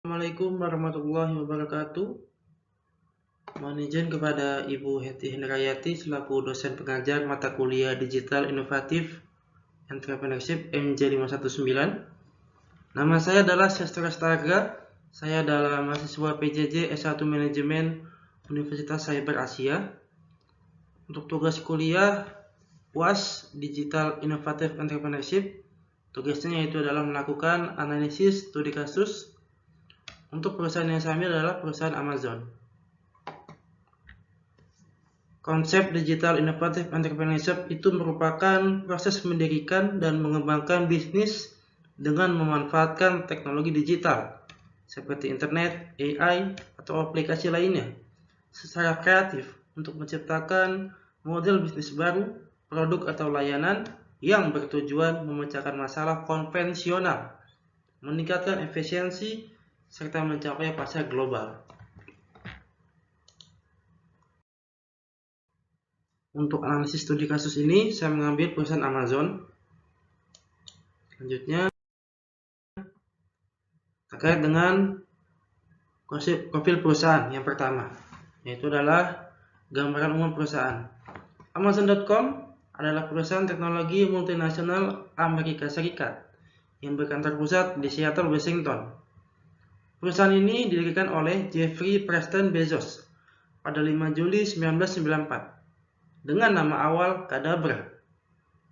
Assalamualaikum warahmatullahi wabarakatuh. Mohon izin kepada Ibu Heti Hendrayati selaku dosen pengajar mata kuliah Digital Inovatif Entrepreneurship MJ519. Nama saya adalah Sestro Stagra. Saya adalah mahasiswa PJJ S1 Manajemen Universitas Cyber Asia. Untuk tugas kuliah UAS Digital Innovative Entrepreneurship, tugasnya yaitu adalah melakukan analisis studi kasus. Untuk perusahaan yang saya ambil adalah perusahaan Amazon. Konsep Digital Innovative Entrepreneurship itu merupakan proses mendirikan dan mengembangkan bisnis dengan memanfaatkan teknologi digital seperti internet, AI, atau aplikasi lainnya secara kreatif untuk menciptakan model bisnis baru, produk atau layanan yang bertujuan memecahkan masalah konvensional, meningkatkan efisiensi, serta mencapai pasar global. Untuk analisis studi kasus ini, saya mengambil perusahaan Amazon. Selanjutnya, terkait dengan profil perusahaan yang pertama, yaitu adalah gambaran umum perusahaan. Amazon.com adalah perusahaan teknologi multinasional Amerika Serikat yang berkantor pusat di Seattle, Washington. Perusahaan ini didirikan oleh Jeffrey Preston Bezos pada 5 Juli 1994 dengan nama awal Cadabra,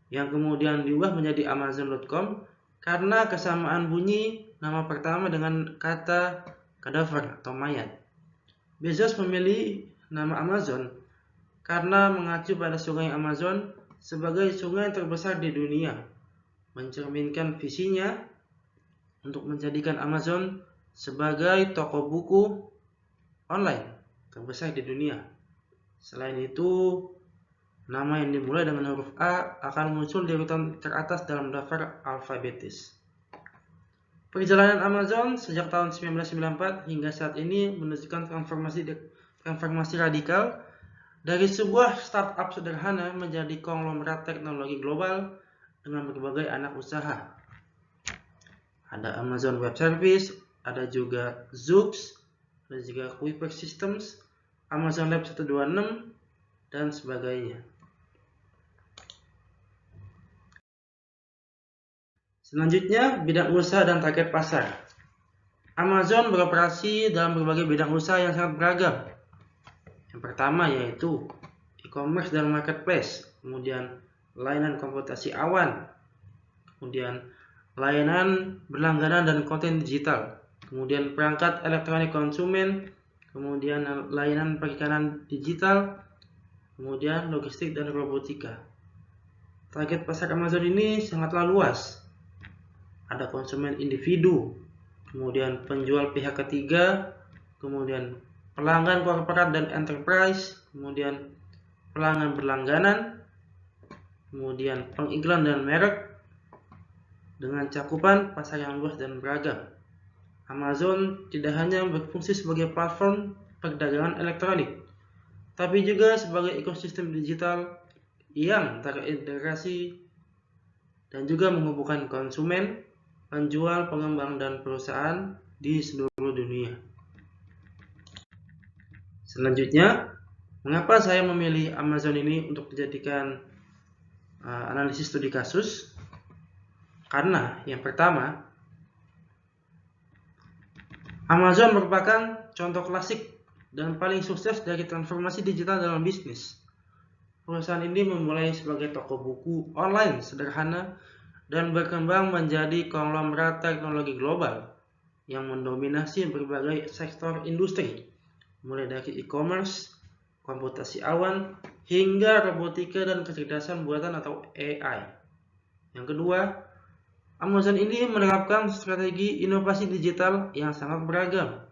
yang kemudian diubah menjadi Amazon.com karena kesamaan bunyi nama pertama dengan kata kadaver atau mayat. Bezos memilih nama Amazon karena mengacu pada sungai Amazon sebagai sungai terbesar di dunia, mencerminkan visinya untuk menjadikan Amazon sebagai toko buku online terbesar di dunia. Selain itu, nama yang dimulai dengan huruf A akan muncul di urutan teratas dalam daftar alfabetis. Perjalanan Amazon sejak tahun 1994 hingga saat ini menunjukkan transformasi radikal dari sebuah startup sederhana menjadi konglomerat teknologi global dengan berbagai anak usaha. Ada Amazon Web Service, ada juga Zoox, ada juga Kuiper Systems, Amazon Lab 126, dan sebagainya. Selanjutnya, bidang usaha dan target pasar. Amazon beroperasi dalam berbagai bidang usaha yang sangat beragam. Yang pertama yaitu e-commerce dan marketplace, kemudian layanan komputasi awan, kemudian layanan berlangganan dan konten digital, kemudian perangkat elektronik konsumen, kemudian layanan perikanan digital, kemudian logistik dan robotika. Target pasar Amazon ini sangatlah luas. Ada konsumen individu, kemudian penjual pihak ketiga, kemudian pelanggan korporat dan enterprise, kemudian pelanggan berlangganan, kemudian pengiklan dan merek, dengan cakupan pasar yang luas dan beragam. Amazon tidak hanya berfungsi sebagai platform perdagangan elektronik, tapi juga sebagai ekosistem digital yang terintegrasi dan juga menghubungkan konsumen, penjual, pengembang, dan perusahaan di seluruh dunia. Selanjutnya, mengapa saya memilih Amazon ini untuk dijadikan analisis studi kasus? Karena yang pertama, Amazon merupakan contoh klasik dan paling sukses dari transformasi digital dalam bisnis. Perusahaan ini memulai sebagai toko buku online sederhana dan berkembang menjadi konglomerat teknologi global yang mendominasi berbagai sektor industri, mulai dari e-commerce, komputasi awan, hingga robotika dan kecerdasan buatan atau AI. Yang kedua, Amazon ini menerapkan strategi inovasi digital yang sangat beragam.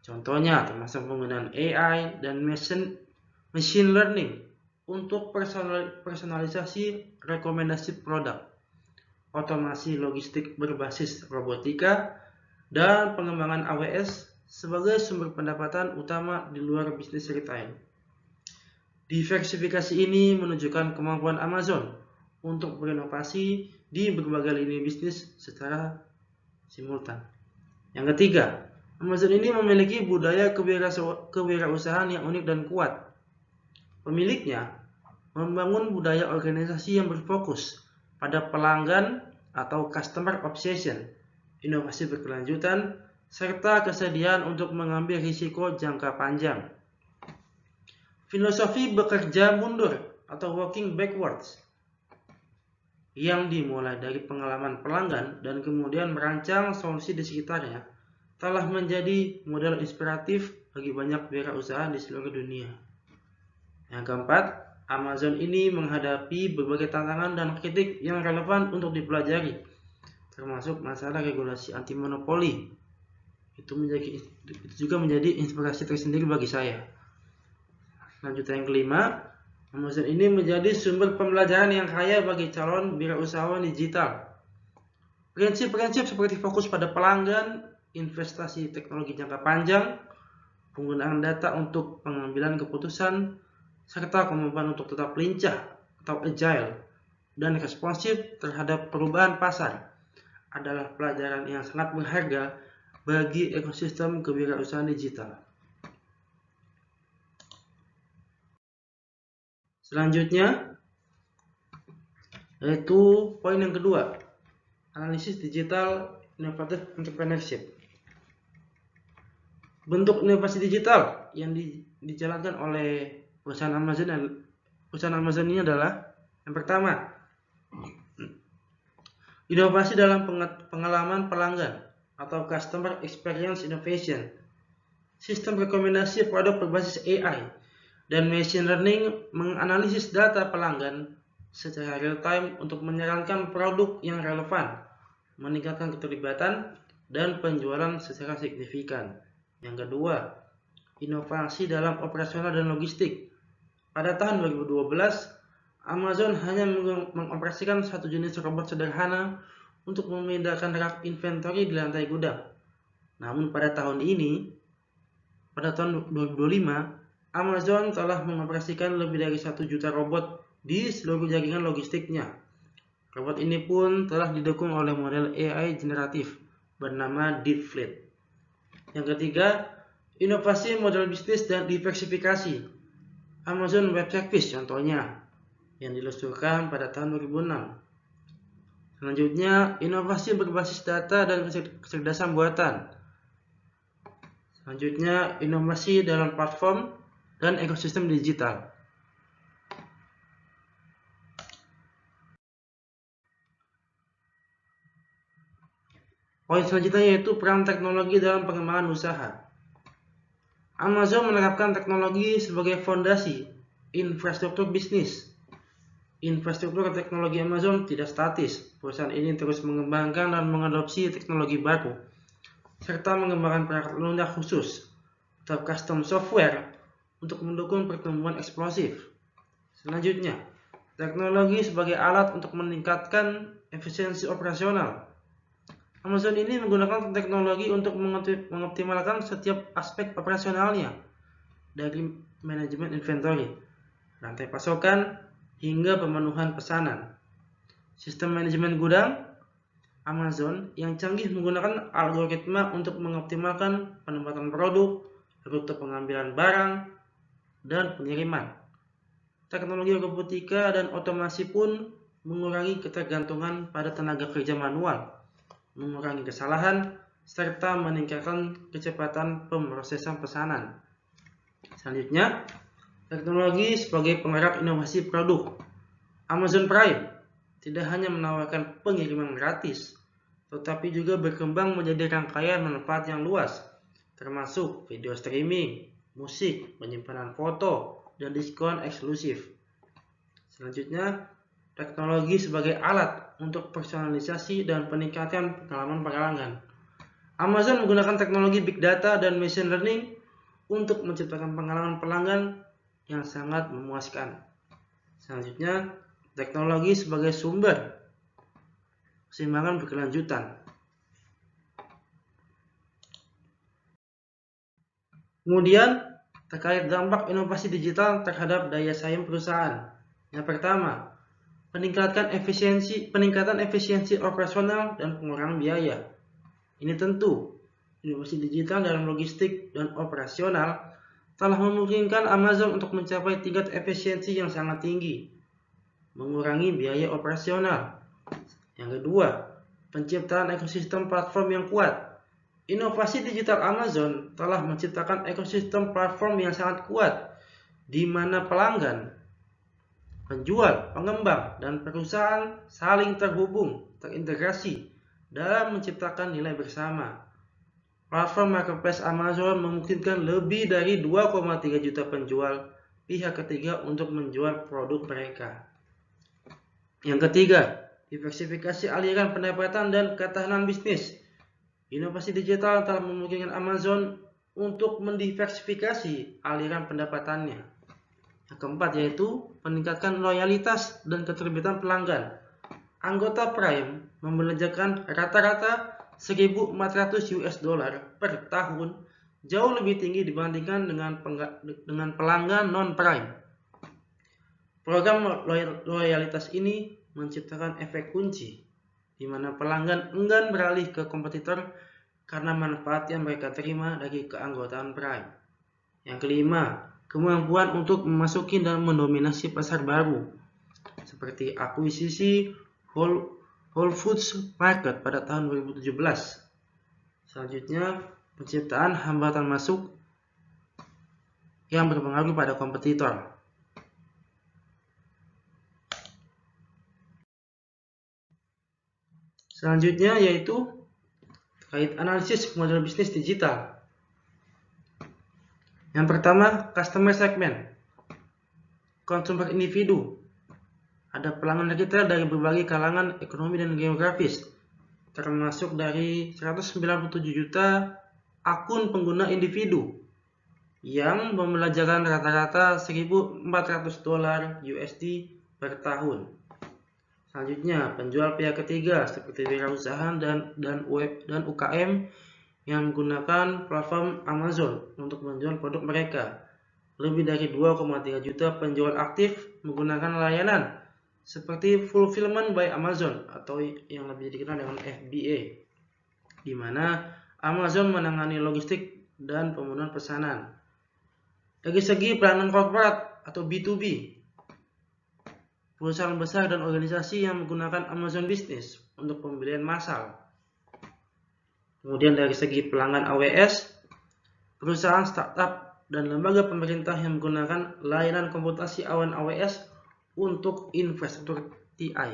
Contohnya termasuk penggunaan AI dan machine learning untuk personalisasi rekomendasi produk, otomasi logistik berbasis robotika, dan pengembangan AWS sebagai sumber pendapatan utama di luar bisnis retail. Diversifikasi ini menunjukkan kemampuan Amazon untuk berinovasi di berbagai lini bisnis secara simultan. Yang ketiga, Amazon ini memiliki budaya kewirausahaan yang unik dan kuat. Pemiliknya membangun budaya organisasi yang berfokus pada pelanggan atau customer obsession, inovasi berkelanjutan, serta kesediaan untuk mengambil risiko jangka panjang. Filosofi bekerja mundur atau working backwards yang dimulai dari pengalaman pelanggan dan kemudian merancang solusi di sekitarnya telah menjadi model inspiratif bagi banyak wirausaha di seluruh dunia. Yang keempat, Amazon ini menghadapi berbagai tantangan dan kritik yang relevan untuk dipelajari, termasuk masalah regulasi anti monopoli. Itu juga menjadi inspirasi tersendiri bagi saya. Selanjutnya yang kelima, Amazon ini menjadi sumber pembelajaran yang kaya bagi calon wirausahawan digital. Prinsip-prinsip seperti fokus pada pelanggan, investasi teknologi jangka panjang, penggunaan data untuk pengambilan keputusan, serta kemampuan untuk tetap lincah atau agile dan responsif terhadap perubahan pasar adalah pelajaran yang sangat berharga bagi ekosistem kewirausahaan digital. Selanjutnya, yaitu poin yang kedua, analisis digital innovative entrepreneurship. Bentuk inovasi digital yang dijalankan oleh perusahaan Amazon ini adalah yang pertama, inovasi dalam pengalaman pelanggan atau customer experience innovation. Sistem rekomendasi produk berbasis AI dan machine learning menganalisis data pelanggan secara real time untuk menyarankan produk yang relevan, meningkatkan keterlibatan dan penjualan secara signifikan. Yang kedua, inovasi dalam operasional dan logistik. Pada tahun 2012, Amazon hanya mengoperasikan satu jenis robot sederhana untuk memindahkan rak inventory di lantai gudang. Namun pada tahun 2025, Amazon telah mengoperasikan lebih dari 1 juta robot di seluruh jaringan logistiknya. Robot ini pun telah didukung oleh model AI generatif bernama DeepFleet. Yang ketiga, inovasi model bisnis dan diversifikasi. Amazon Web Service contohnya, yang diluncurkan pada tahun 2006. Selanjutnya, inovasi berbasis data dan kecerdasan buatan. Selanjutnya, inovasi dalam platform dan ekosistem digital. Poin selanjutnya yaitu peran teknologi dalam pengembangan usaha. Amazon menerapkan teknologi sebagai fondasi infrastruktur bisnis. Infrastruktur teknologi Amazon tidak statis. Perusahaan ini terus mengembangkan dan mengadopsi teknologi baru, serta mengembangkan perangkat lunak khusus atau custom software untuk mendukung pertumbuhan eksplosif. Selanjutnya, teknologi sebagai alat untuk meningkatkan efisiensi operasional. Amazon ini menggunakan teknologi untuk mengoptimalkan setiap aspek operasionalnya, dari manajemen inventory, rantai pasokan, hingga pemenuhan pesanan. Sistem manajemen gudang Amazon yang canggih menggunakan algoritma untuk mengoptimalkan penempatan produk, rute pengambilan barang, dan pengiriman. Teknologi robotika dan otomasi pun mengurangi ketergantungan pada tenaga kerja manual, mengurangi kesalahan, serta meningkatkan kecepatan pemrosesan pesanan. Selanjutnya, teknologi sebagai penggerak inovasi produk. Amazon Prime tidak hanya menawarkan pengiriman gratis, tetapi juga berkembang menjadi rangkaian manfaat yang luas, termasuk video streaming, musik, penyimpanan foto, dan diskon eksklusif. Selanjutnya, teknologi sebagai alat untuk personalisasi dan peningkatan pengalaman pelanggan. Amazon menggunakan teknologi big data dan machine learning untuk menciptakan pengalaman pelanggan yang sangat memuaskan. Selanjutnya, teknologi sebagai sumber keseimbangan berkelanjutan. Kemudian, terkait dampak inovasi digital terhadap daya saing perusahaan. Yang pertama, peningkatan efisiensi operasional dan pengurangan biaya. Ini tentu Inovasi digital dalam logistik dan operasional telah memungkinkan Amazon untuk mencapai tingkat efisiensi yang sangat tinggi, mengurangi biaya operasional. Yang kedua, penciptaan ekosistem platform yang kuat. Inovasi digital Amazon telah menciptakan ekosistem platform yang sangat kuat, di mana pelanggan, penjual, pengembang, dan perusahaan saling terhubung, terintegrasi dalam menciptakan nilai bersama. Platform marketplace Amazon memungkinkan lebih dari 2,3 juta penjual pihak ketiga untuk menjual produk mereka. Yang ketiga, diversifikasi aliran pendapatan dan ketahanan bisnis. Inovasi digital telah memungkinkan Amazon untuk mendiversifikasi aliran pendapatannya. Yang keempat yaitu meningkatkan loyalitas dan keterlibatan pelanggan. Anggota Prime membelanjakan rata-rata 1.400 US dollar per tahun, jauh lebih tinggi dibandingkan dengan pelanggan non-Prime. Program loyalitas ini menciptakan efek kunci, di mana pelanggan enggan beralih ke kompetitor karena manfaat yang mereka terima dari keanggotaan Prime. Yang kelima, kemampuan untuk memasuki dan mendominasi pasar baru, seperti akuisisi Whole Foods Market pada tahun 2017. Selanjutnya, penciptaan hambatan masuk yang berpengaruh pada kompetitor. Selanjutnya yaitu terkait analisis model bisnis digital. Yang pertama, customer segment, consumer individu. Ada pelanggan retail dari berbagai kalangan ekonomi dan geografis, termasuk dari 197 juta akun pengguna individu yang membelanjakan rata-rata 1.400 dolar USD per tahun. Selanjutnya, penjual pihak ketiga seperti wirausaha dan UKM yang menggunakan platform Amazon untuk menjual produk mereka. Lebih dari 2,3 juta penjual aktif menggunakan layanan seperti Fulfillment by Amazon atau yang lebih dikenal dengan FBA, di mana Amazon menangani logistik dan pemenuhan pesanan. Dari segi pelanggan korporat atau B2B, perusahaan besar dan organisasi yang menggunakan Amazon Business untuk pembelian massal. Kemudian dari segi pelanggan AWS, perusahaan startup dan lembaga pemerintah yang menggunakan layanan komputasi awan AWS untuk infrastruktur TI,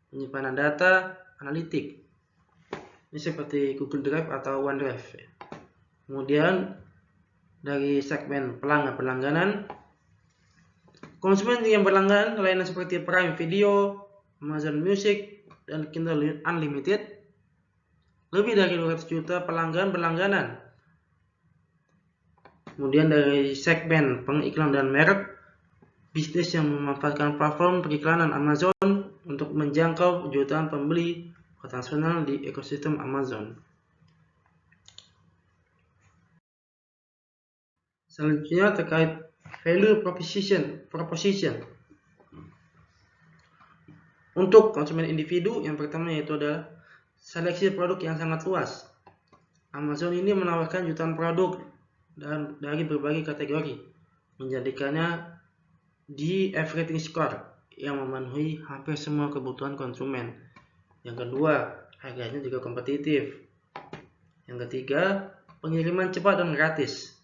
penyimpanan data, analitik. Ini seperti Google Drive atau OneDrive. Kemudian dari segmen pelanggan-pelangganan, konsumen yang berlangganan layanan seperti Prime Video, Amazon Music, dan Kindle Unlimited. Lebih dari 200 juta pelanggan berlangganan. Kemudian dari segmen pengiklan dan merek, bisnis yang memanfaatkan platform periklanan Amazon untuk menjangkau jutaan pembeli potensial di ekosistem Amazon. Selanjutnya terkait value proposition. Untuk konsumen individu, yang pertama yaitu adalah seleksi produk yang sangat luas. Amazon ini menawarkan jutaan produk dan dari berbagai kategori, menjadikannya di everything score yang memenuhi hampir semua kebutuhan konsumen. Yang kedua, harganya juga kompetitif. Yang ketiga, pengiriman cepat dan gratis,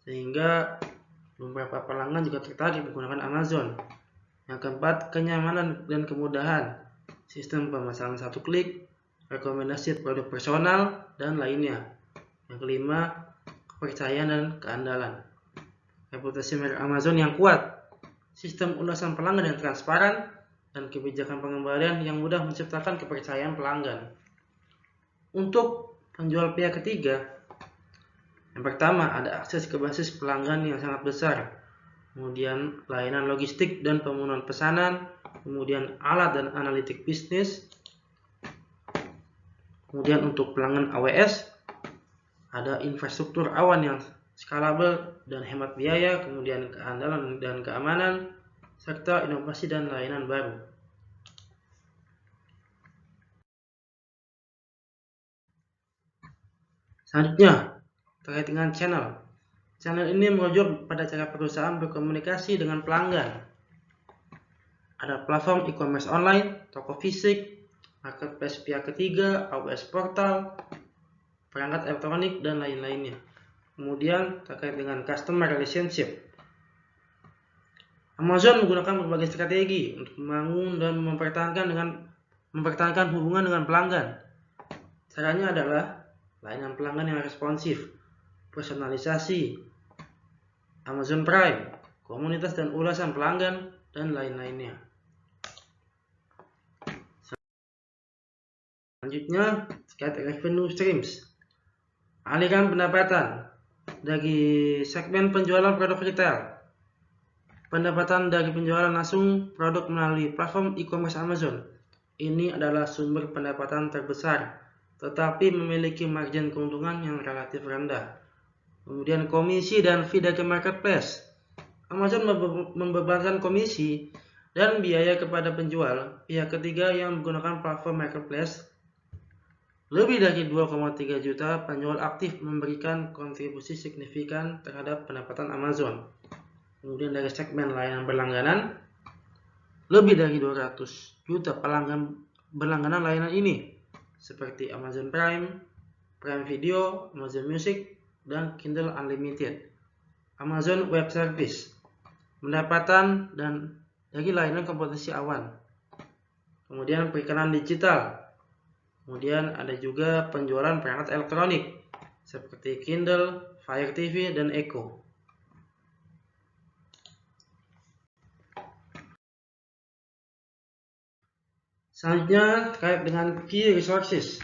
sehingga beberapa pelanggan juga tertarik menggunakan Amazon. Yang keempat, kenyamanan dan kemudahan, sistem pemasaran satu klik, rekomendasi produk personal, dan lainnya. Yang kelima, kepercayaan dan keandalan. Reputasi merek Amazon yang kuat, sistem ulasan pelanggan yang transparan, dan kebijakan pengembalian yang mudah menciptakan kepercayaan pelanggan. Untuk penjual pihak ketiga, yang pertama ada akses ke basis pelanggan yang sangat besar, kemudian layanan logistik dan pemenuhan pesanan, kemudian alat dan analitik bisnis. Kemudian untuk pelanggan AWS, ada infrastruktur awan yang skalabel dan hemat biaya, kemudian keandalan dan keamanan, serta inovasi dan layanan baru. Selanjutnya, terkait dengan channel. Channel ini merujuk pada cara perusahaan berkomunikasi dengan pelanggan. Ada platform e-commerce online, toko fisik, marketplace pihak ketiga, AWS portal, perangkat elektronik, dan lain-lainnya. Kemudian terkait dengan customer relationship. Amazon menggunakan berbagai strategi untuk membangun dan mempertahankan hubungan dengan pelanggan. Caranya adalah layanan pelanggan yang responsif, personalisasi, Amazon Prime, komunitas dan ulasan pelanggan, dan lain-lainnya. Selanjutnya, terkait revenue streams. Aliran pendapatan dari segmen penjualan produk retail. Pendapatan dari penjualan langsung produk melalui platform e-commerce Amazon. Ini adalah sumber pendapatan terbesar, tetapi memiliki margin keuntungan yang relatif rendah. Kemudian komisi dan fee dari marketplace. Amazon membebankan komisi dan biaya kepada penjual pihak ketiga yang menggunakan platform marketplace. Lebih dari 2,3 juta penjual aktif memberikan kontribusi signifikan terhadap pendapatan Amazon. Kemudian dari segmen layanan berlangganan, lebih dari 200 juta pelanggan berlangganan layanan ini, seperti Amazon Prime, Prime Video, Amazon Music, dan Kindle Unlimited. Amazon Web Service, pendapatan dan dari layanan komputasi awan. Kemudian perikanan digital. Kemudian ada juga penjualan perangkat elektronik seperti Kindle, Fire TV, dan Echo. Selanjutnya terkait dengan key resources.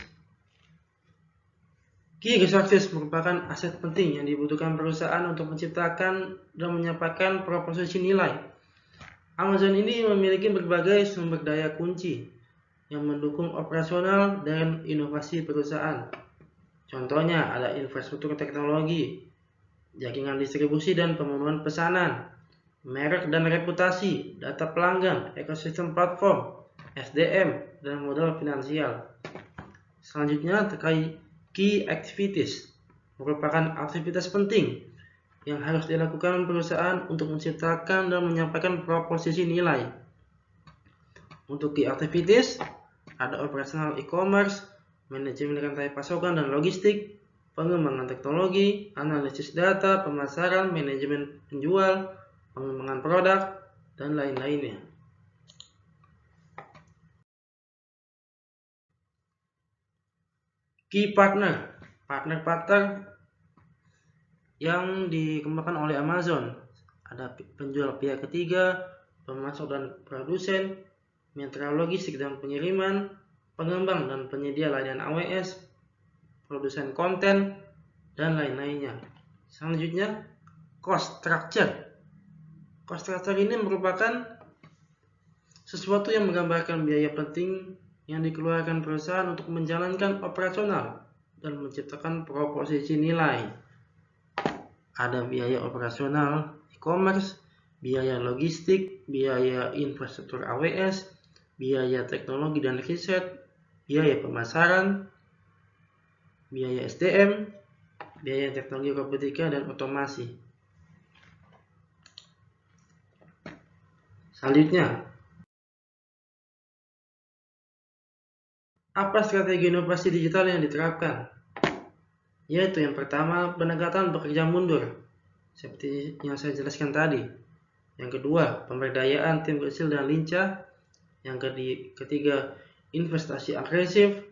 Key resources merupakan aset penting yang dibutuhkan perusahaan untuk menciptakan dan menyampaikan proposisi nilai. Amazon ini memiliki berbagai sumber daya kunci yang mendukung operasional dan inovasi perusahaan. Contohnya ada infrastruktur teknologi, jaringan distribusi dan pemenuhan pesanan, merek dan reputasi, data pelanggan, ekosistem platform, SDM, dan modal finansial. Selanjutnya terkait key activities, merupakan aktivitas penting yang harus dilakukan perusahaan untuk menciptakan dan menyampaikan proposisi nilai. Untuk key activities, ada operasional e-commerce, manajemen rantai pasokan dan logistik, pengembangan teknologi, analisis data, pemasaran, manajemen penjual, pengembangan produk, dan lain-lainnya. Key partner, partner yang dikembangkan oleh Amazon. Ada penjual pihak ketiga, pemasok dan produsen, mitra logistik dan pengiriman, pengembang dan penyedia layanan AWS, produsen konten, dan lain-lainnya. Selanjutnya, cost structure. Cost structure ini merupakan sesuatu yang menggambarkan biaya penting yang dikeluarkan perusahaan untuk menjalankan operasional dan menciptakan proposisi nilai. Ada biaya operasional e-commerce, biaya logistik, biaya infrastruktur AWS, biaya teknologi dan riset, biaya pemasaran, biaya SDM, biaya teknologi robotika dan otomasi. Selanjutnya, apa strategi inovasi digital yang diterapkan? Yaitu yang pertama, pendekatan bekerja mundur, seperti yang saya jelaskan tadi. Yang kedua, pemberdayaan tim kecil dan lincah. Yang ketiga, investasi agresif,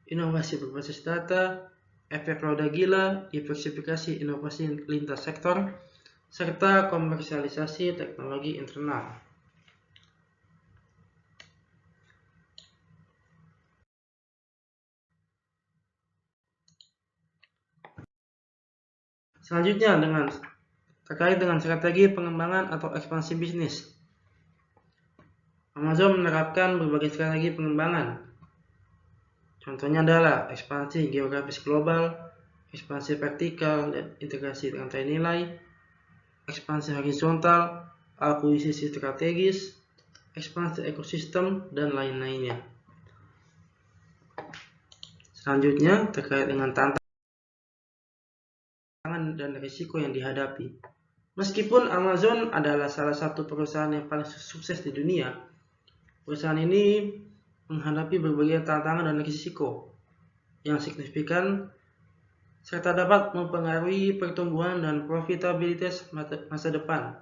inovasi berbasis data, efek roda gila, diversifikasi inovasi lintas sektor, serta komersialisasi teknologi internal. Selanjutnya terkait dengan strategi pengembangan atau ekspansi bisnis. Amazon menerapkan berbagai strategi pengembangan. Contohnya adalah ekspansi geografis global, ekspansi vertikal dan integrasi rantai nilai, ekspansi horizontal, akuisisi strategis, ekspansi ekosistem, dan lain-lainnya. Selanjutnya terkait dengan tantangan. tantangan dan risiko yang dihadapi. Meskipun Amazon adalah salah satu perusahaan yang paling sukses di dunia, perusahaan ini menghadapi berbagai tantangan dan risiko yang signifikan serta dapat mempengaruhi pertumbuhan dan profitabilitas masa depan.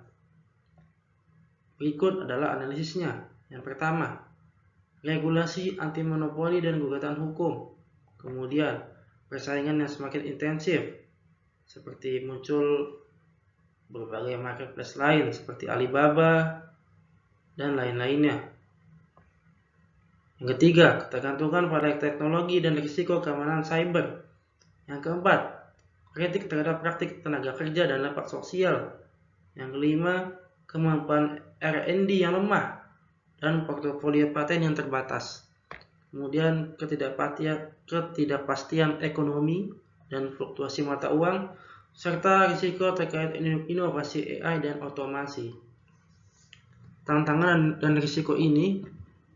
Berikut adalah analisisnya. Yang pertama, regulasi anti monopoli dan gugatan hukum. Kemudian, persaingan yang semakin intensif, seperti muncul berbagai marketplace lain seperti Alibaba dan lain-lainnya. Yang ketiga, ketergantungan pada teknologi dan risiko keamanan cyber. Yang keempat, kritik terhadap praktik tenaga kerja dan dampak sosial. Yang kelima, kemampuan R&D yang lemah dan portofolio paten yang terbatas. Kemudian ketidakpastian ekonomi dan fluktuasi mata uang, serta risiko terkait inovasi AI dan otomasi. Tantangan dan risiko ini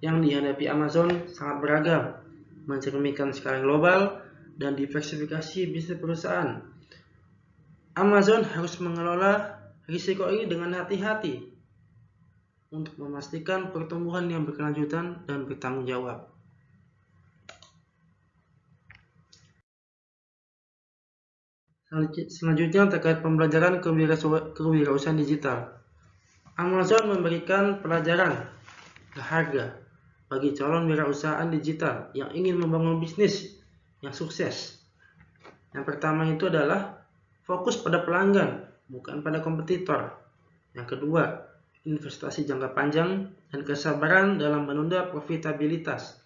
yang dihadapi Amazon sangat beragam, mencerminkan skala global dan diversifikasi bisnis perusahaan. Amazon harus mengelola risiko ini dengan hati-hati untuk memastikan pertumbuhan yang berkelanjutan dan bertanggung jawab. Selanjutnya terkait pembelajaran kewirausahaan digital. Amazon memberikan pelajaran berharga bagi calon wirausahaan digital yang ingin membangun bisnis yang sukses. Yang pertama itu adalah fokus pada pelanggan, bukan pada kompetitor. Yang kedua, investasi jangka panjang dan kesabaran dalam menunda profitabilitas.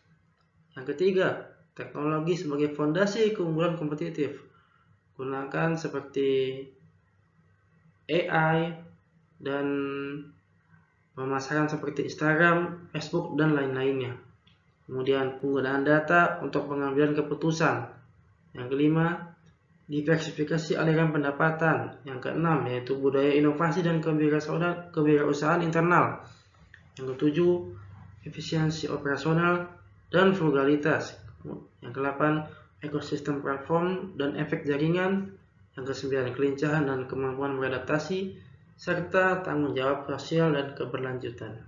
Yang ketiga, teknologi sebagai fondasi keunggulan kompetitif. Gunakan seperti AI dan pemasaran seperti Instagram, Facebook, dan lain-lainnya. Kemudian penggunaan data untuk pengambilan keputusan. Yang kelima, diversifikasi aliran pendapatan. Yang keenam, yaitu budaya inovasi dan kewirausahaan internal. Yang ketujuh, efisiensi operasional dan frugalitas. Yang kedelapan, ekosistem platform dan efek jaringan. Yang kesembilan, kelincahan dan kemampuan beradaptasi, serta tanggung jawab sosial dan keberlanjutan.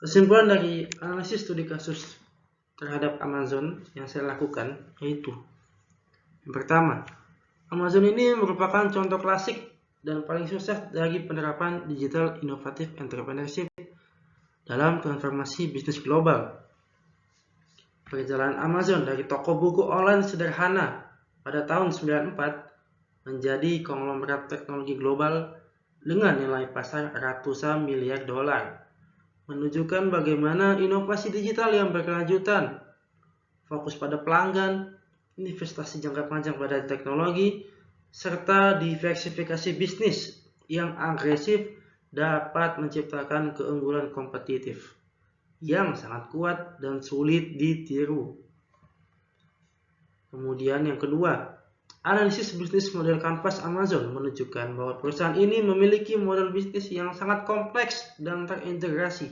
Kesimpulan dari analisis studi kasus terhadap Amazon yang saya lakukan yaitu, yang pertama, Amazon ini merupakan contoh klasik dan paling sukses dari penerapan digital inovatif entrepreneurship dalam transformasi bisnis global. Perjalanan Amazon dari toko buku online sederhana pada tahun 1994 menjadi konglomerat teknologi global dengan nilai pasar ratusan miliar dolar, menunjukkan bagaimana inovasi digital yang berkelanjutan, fokus pada pelanggan, investasi jangka panjang pada teknologi, serta diversifikasi bisnis yang agresif dapat menciptakan keunggulan kompetitif yang sangat kuat dan sulit ditiru. Kemudian yang kedua, analisis bisnis model kanvas Amazon menunjukkan bahwa perusahaan ini memiliki model bisnis yang sangat kompleks dan terintegrasi,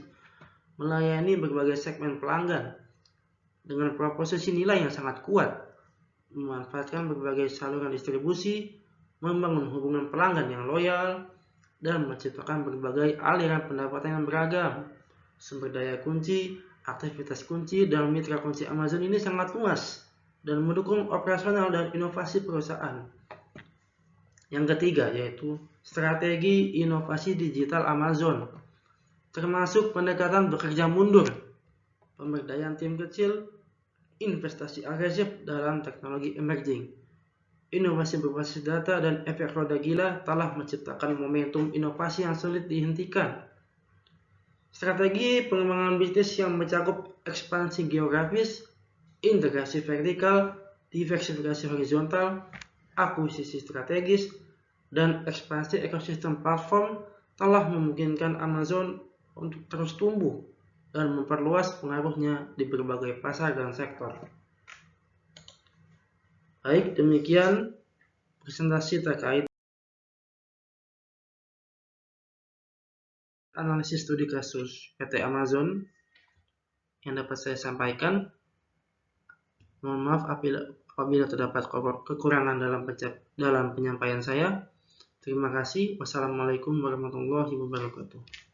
melayani berbagai segmen pelanggan dengan proposisi nilai yang sangat kuat, memanfaatkan berbagai saluran distribusi, membangun hubungan pelanggan yang loyal, dan menciptakan berbagai aliran pendapatan yang beragam. Sumber daya kunci, aktivitas kunci, dan mitra kunci Amazon ini sangat luas dan mendukung operasional dan inovasi perusahaan. Yang ketiga yaitu strategi inovasi digital Amazon, termasuk pendekatan bekerja mundur, pemberdayaan tim kecil, investasi agresif dalam teknologi emerging, inovasi berbasis data, dan efek roda gila telah menciptakan momentum inovasi yang sulit dihentikan. Strategi pengembangan bisnis yang mencakup ekspansi geografis, integrasi vertikal, diversifikasi horizontal, akuisisi strategis, dan ekspansi ekosistem platform telah memungkinkan Amazon untuk terus tumbuh dan memperluas pengaruhnya di berbagai pasar dan sektor. Baik, demikian presentasi terkait analisis studi kasus PT Amazon yang dapat saya sampaikan. Mohon maaf apabila terdapat kekurangan dalam penyampaian saya. Terima kasih. Wassalamualaikum warahmatullahi wabarakatuh.